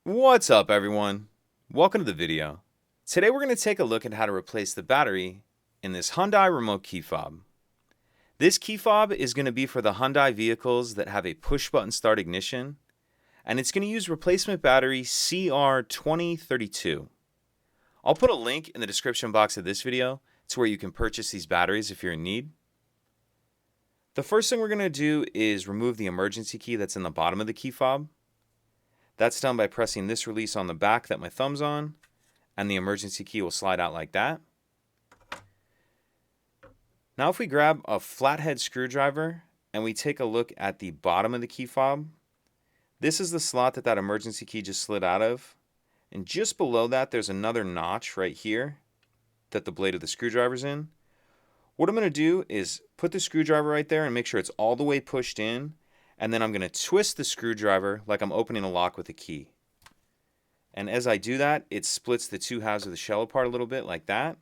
What's up, everyone? Welcome to the video. Today we're going to take a look at how to replace the battery in this Hyundai remote key fob. This key fob is going to be for the Hyundai vehicles that have a push-button start ignition, and it's going to use replacement battery CR2032. I'll put a link in the description box of this video to where you can purchase these batteries if you're in need. The first thing we're going to do is remove the emergency key that's in the bottom of the key fob. That's done by pressing this release on the back that my thumb's on, and the emergency key will slide out like that. Now if we grab a flathead screwdriver and we take a look at the bottom of the key fob, this is the slot that emergency key just slid out of. And just below that there's another notch right here that the blade of the screwdriver's in. What I'm going to do is put the screwdriver right there and make sure it's all the way pushed in. And then I'm going to twist the screwdriver like I'm opening a lock with a key. And as I do that, it splits the two halves of the shell apart a little bit like that.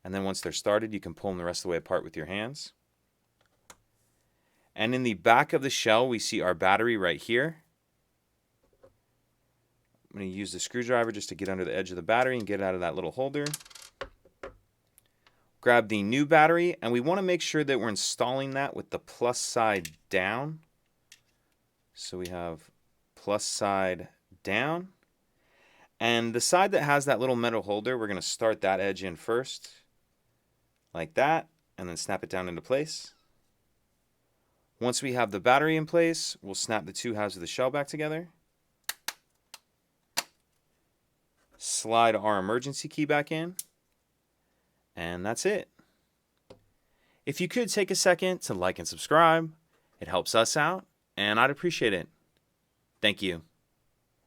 And then once they're started, you can pull them the rest of the way apart with your hands. And in the back of the shell, we see our battery right here. I'm going to use the screwdriver just to get under the edge of the battery and get it out of that little holder. Grab the new battery, and we want to make sure that we're installing that with the plus side down. So we have plus side down. And the side that has that little metal holder, we're going to start that edge in first, like that, and then snap it down into place. Once we have the battery in place, we'll snap the two halves of the shell back together. Slide our emergency key back in. And that's it. If you could take a second to like and subscribe, it helps us out, and I'd appreciate it. Thank you.